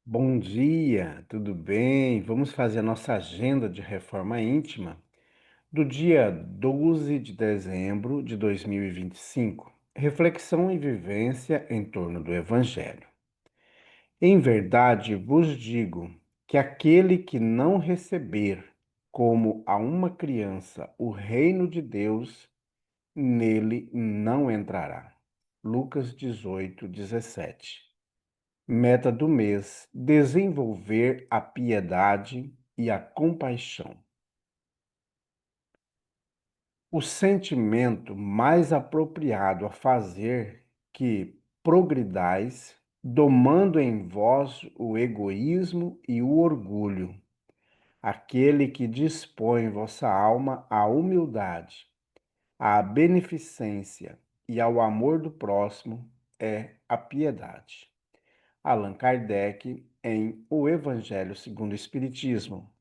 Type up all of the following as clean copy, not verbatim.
Bom dia, tudo bem? Vamos fazer a nossa agenda de reforma íntima do dia 12 de dezembro de 2025. Reflexão e vivência em torno do Evangelho. Em verdade vos digo que aquele que não receber como a uma criança o reino de Deus, nele não entrará. Lucas 18:17. Meta do mês: desenvolver a piedade e a compaixão. O sentimento mais apropriado a fazer que progridais, domando em vós o egoísmo e o orgulho, aquele que dispõe vossa alma à humildade, à beneficência e ao amor do próximo, é a piedade. Allan Kardec, em O Evangelho segundo o Espiritismo.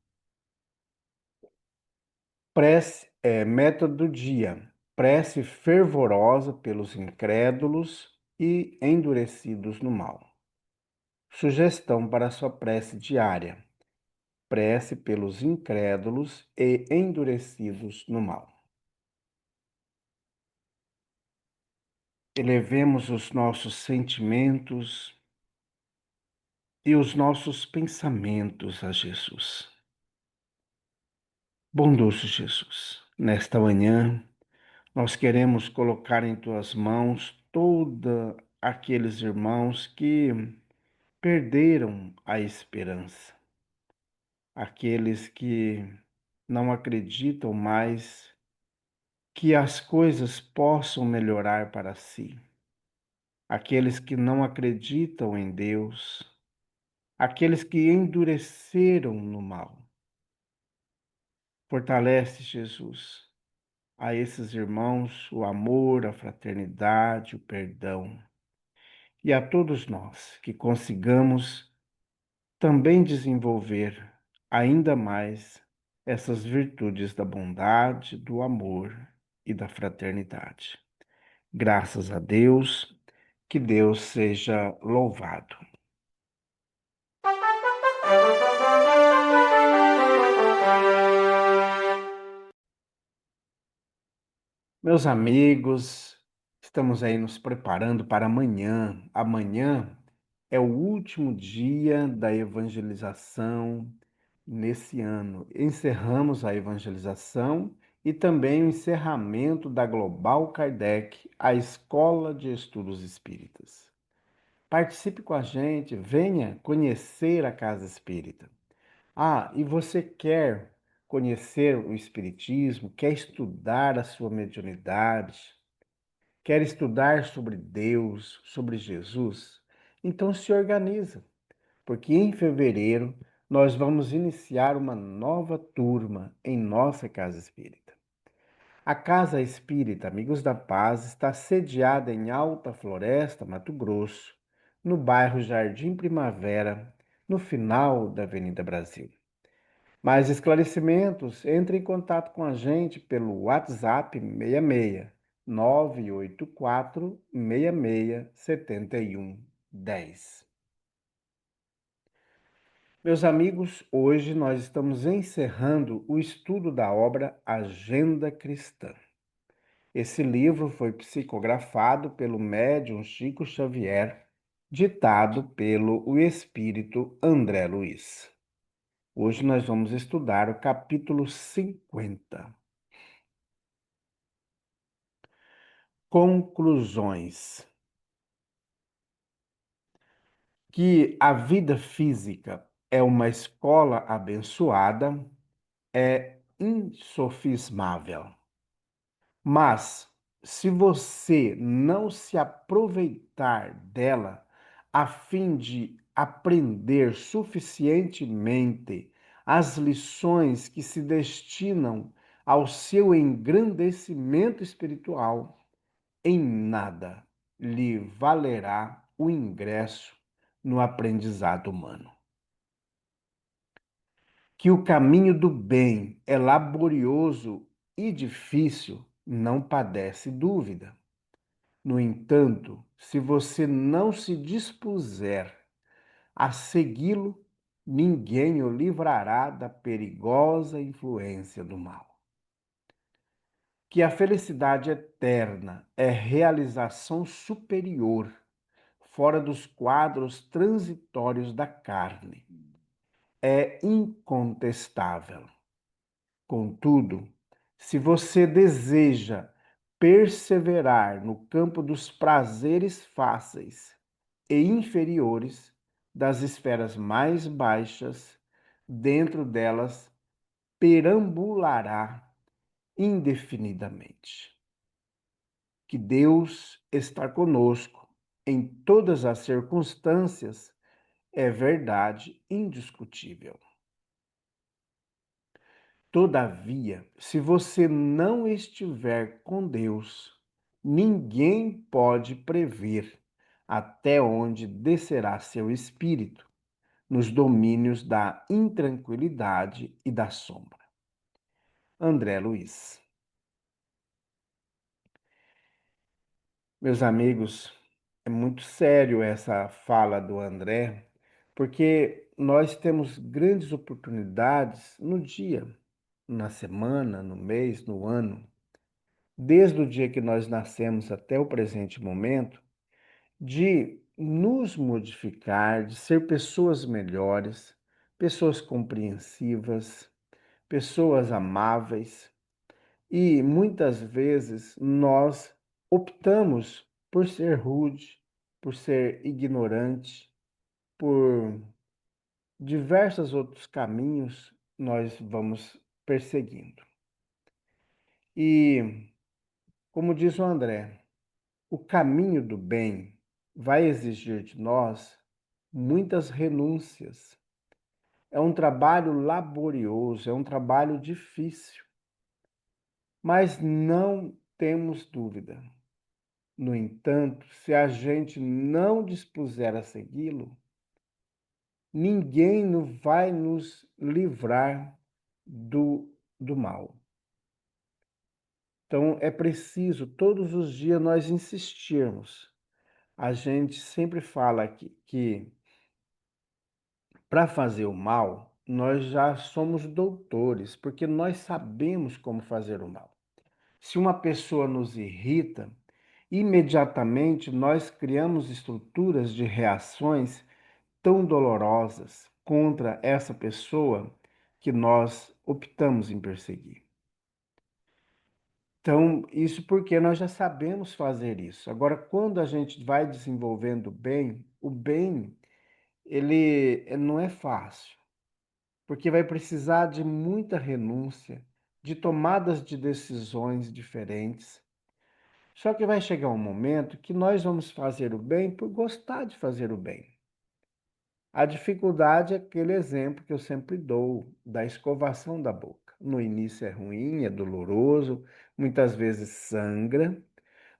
Método do dia. Prece fervorosa pelos incrédulos e endurecidos no mal. Sugestão para sua prece diária. Prece pelos incrédulos e endurecidos no mal. Elevemos os nossos sentimentos e os nossos pensamentos a Jesus. Bondoso Jesus, nesta manhã, nós queremos colocar em tuas mãos todos aqueles irmãos que perderam a esperança, aqueles que não acreditam mais que as coisas possam melhorar para si, aqueles que não acreditam em Deus, aqueles que endureceram no mal. Fortalece, Jesus, a esses irmãos o amor, a fraternidade, o perdão. E a todos nós que consigamos também desenvolver ainda mais essas virtudes da bondade, do amor e da fraternidade. Graças a Deus, que Deus seja louvado. Meus amigos, estamos aí nos preparando para amanhã. Amanhã é o último dia da evangelização nesse ano. Encerramos a evangelização e também o encerramento da Global Kardec, a Escola de Estudos Espíritas. Participe com a gente, venha conhecer a Casa Espírita. E você quer conhecer o Espiritismo, quer estudar a sua mediunidade, quer estudar sobre Deus, sobre Jesus? Então se organiza, porque em fevereiro nós vamos iniciar uma nova turma em nossa Casa Espírita. A Casa Espírita Amigos da Paz está sediada em Alta Floresta, Mato Grosso, no bairro Jardim Primavera, no final da Avenida Brasil. Mais esclarecimentos, entre em contato com a gente pelo WhatsApp 66 984 66 7110. Meus amigos, hoje nós estamos encerrando o estudo da obra Agenda Cristã. Esse livro foi psicografado pelo médium Chico Xavier, ditado pelo o espírito André Luiz. Hoje nós vamos estudar o capítulo 50. Conclusões. Que a vida física é uma escola abençoada, é insofismável. Mas, se você não se aproveitar dela a fim de aprender suficientemente as lições que se destinam ao seu engrandecimento espiritual, em nada lhe valerá o ingresso no aprendizado humano. Que o caminho do bem é laborioso e difícil, não padece dúvida. No entanto, se você não se dispuser A segui-lo, ninguém o livrará da perigosa influência do mal. Que a felicidade eterna é realização superior, fora dos quadros transitórios da carne. É incontestável. Contudo, se você deseja perseverar no campo dos prazeres fáceis e inferiores das esferas mais baixas, dentro delas perambulará indefinidamente. Que Deus está conosco em todas as circunstâncias é verdade indiscutível. Todavia, se você não estiver com Deus, ninguém pode prever até onde descerá seu espírito nos domínios da intranquilidade e da sombra. André Luiz. Meus amigos, é muito sério essa fala do André, porque nós temos grandes oportunidades no dia, na semana, no mês, no ano, desde o dia que nós nascemos até o presente momento, de nos modificar, de ser pessoas melhores, pessoas compreensivas, pessoas amáveis. E muitas vezes nós optamos por ser rude, por ser ignorante, por diversos outros caminhos nós vamos perseguindo. E, como diz o André, o caminho do bem vai exigir de nós muitas renúncias. É um trabalho laborioso, é um trabalho difícil, mas não temos dúvida. No entanto, se a gente não dispuser a segui-lo, ninguém vai nos livrar do mal. Então, é preciso todos os dias nós insistirmos. A gente sempre fala que para fazer o mal, nós já somos doutores, porque nós sabemos como fazer o mal. Se uma pessoa nos irrita, imediatamente nós criamos estruturas de reações tão dolorosas contra essa pessoa que nós optamos em perseguir. Então, isso porque nós já sabemos fazer isso. Agora, quando a gente vai desenvolvendo o bem, ele não é fácil, porque vai precisar de muita renúncia, de tomadas de decisões diferentes. Só que vai chegar um momento que nós vamos fazer o bem por gostar de fazer o bem. A dificuldade é aquele exemplo que eu sempre dou da escovação da boca. No início é ruim, é doloroso, muitas vezes sangra,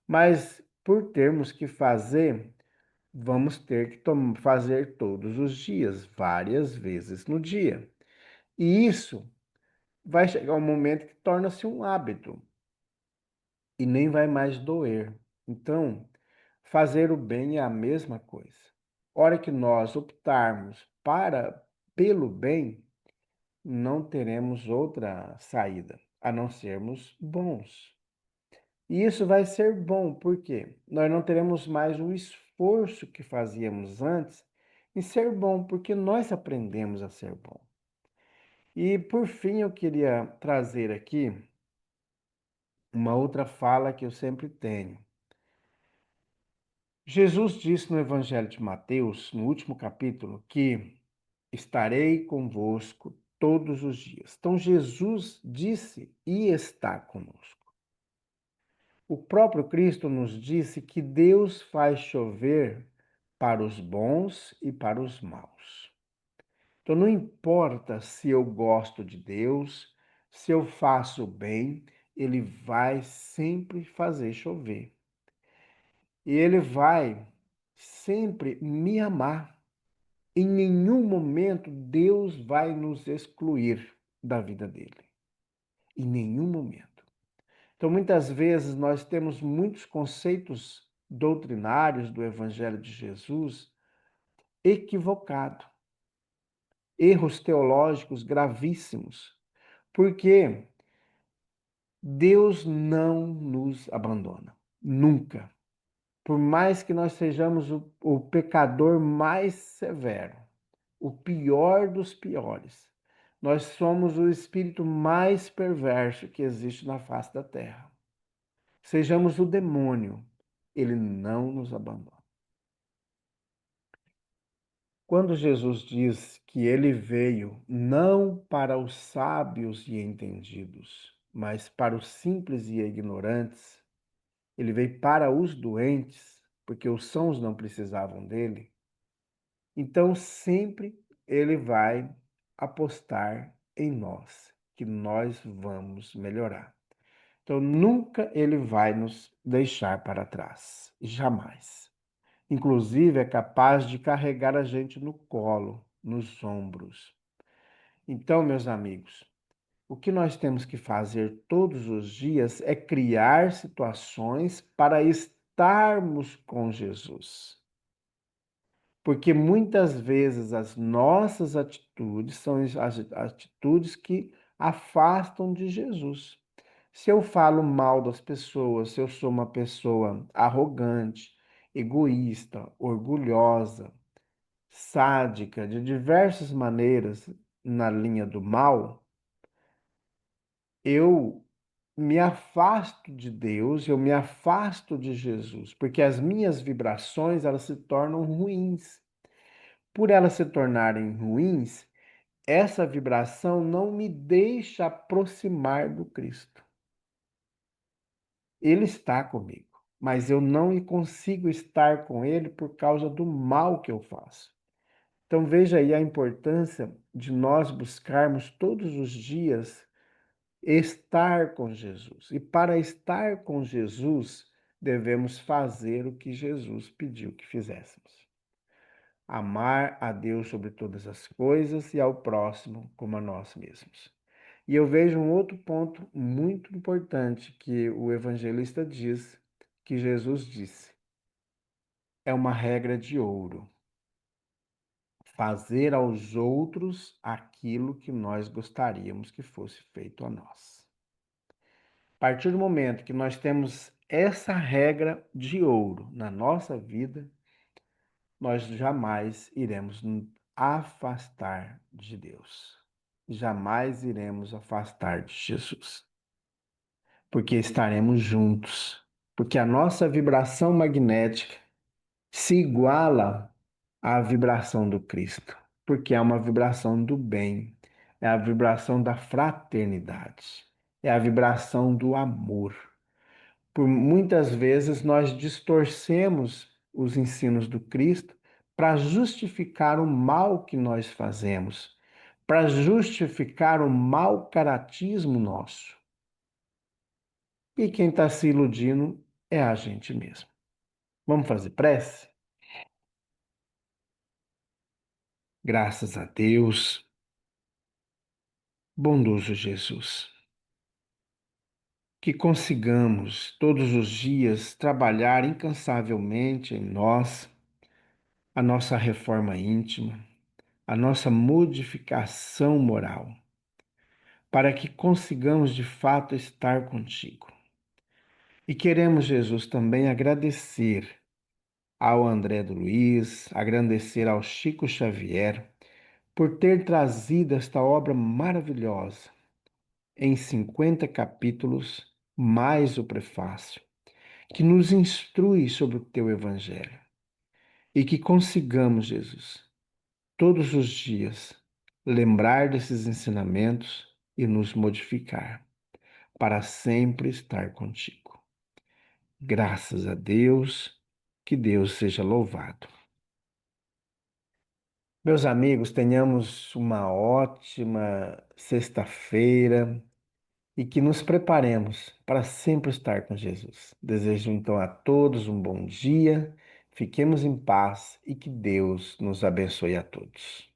mas por termos que fazer, vamos ter que fazer todos os dias, várias vezes no dia. E isso vai chegar um momento que torna-se um hábito e nem vai mais doer. Então, fazer o bem é a mesma coisa. Hora que nós optarmos pelo bem, não teremos outra saída a não sermos bons. E isso vai ser bom, porque nós não teremos mais o esforço que fazíamos antes em ser bom, porque nós aprendemos a ser bom. E por fim, eu queria trazer aqui uma outra fala que eu sempre tenho. Jesus disse no Evangelho de Mateus, no último capítulo, que estarei convosco todos os dias. Então, Jesus disse e está conosco. O próprio Cristo nos disse que Deus faz chover para os bons e para os maus. Então, não importa se eu gosto de Deus, se eu faço o bem, Ele vai sempre fazer chover. E Ele vai sempre me amar. Em nenhum momento Deus vai nos excluir da vida dele. Em nenhum momento. Então, muitas vezes, nós temos muitos conceitos doutrinários do Evangelho de Jesus equivocado, erros teológicos gravíssimos, porque Deus não nos abandona, nunca. Por mais que nós sejamos o pecador mais severo, o pior dos piores, nós somos o espírito mais perverso que existe na face da terra. Sejamos o demônio, ele não nos abandona. Quando Jesus diz que ele veio não para os sábios e entendidos, mas para os simples e ignorantes, ele veio para os doentes, porque os sãos não precisavam dele. Então, sempre ele vai apostar em nós, que nós vamos melhorar. Então, nunca ele vai nos deixar para trás, jamais. Inclusive, é capaz de carregar a gente no colo, nos ombros. Então, meus amigos, o que nós temos que fazer todos os dias é criar situações para estarmos com Jesus. Porque muitas vezes as nossas atitudes são as atitudes que afastam de Jesus. Se eu falo mal das pessoas, se eu sou uma pessoa arrogante, egoísta, orgulhosa, sádica, de diversas maneiras na linha do mal, eu me afasto de Deus, eu me afasto de Jesus, porque as minhas vibrações elas se tornam ruins. Por elas se tornarem ruins, essa vibração não me deixa aproximar do Cristo. Ele está comigo, mas eu não consigo estar com ele por causa do mal que eu faço. Então veja aí a importância de nós buscarmos todos os dias estar com Jesus. E para estar com Jesus, devemos fazer o que Jesus pediu que fizéssemos. Amar a Deus sobre todas as coisas e ao próximo como a nós mesmos. E eu vejo um outro ponto muito importante que o evangelista diz, que Jesus disse. É uma regra de ouro. Fazer aos outros aquilo que nós gostaríamos que fosse feito a nós. A partir do momento que nós temos essa regra de ouro na nossa vida, nós jamais iremos nos afastar de Deus. Jamais iremos afastar de Jesus. Porque estaremos juntos. Porque a nossa vibração magnética se iguala à vibração do Cristo. Porque é uma vibração do bem, é a vibração da fraternidade, é a vibração do amor. Por muitas vezes nós distorcemos os ensinos do Cristo para justificar o mal que nós fazemos, para justificar o mau caratismo nosso. E quem está se iludindo é a gente mesmo. Vamos fazer prece? Graças a Deus, bondoso Jesus, que consigamos todos os dias trabalhar incansavelmente em nós a nossa reforma íntima, a nossa modificação moral, para que consigamos de fato estar contigo. E queremos, Jesus, também agradecer ao André do Luiz, agradecer ao Chico Xavier por ter trazido esta obra maravilhosa em 50 capítulos, mais o prefácio, que nos instrui sobre o teu Evangelho e que consigamos, Jesus, todos os dias, lembrar desses ensinamentos e nos modificar para sempre estar contigo. Graças a Deus, que Deus seja louvado. Meus amigos, tenhamos uma ótima sexta-feira e que nos preparemos para sempre estar com Jesus. Desejo então a todos um bom dia, fiquemos em paz e que Deus nos abençoe a todos.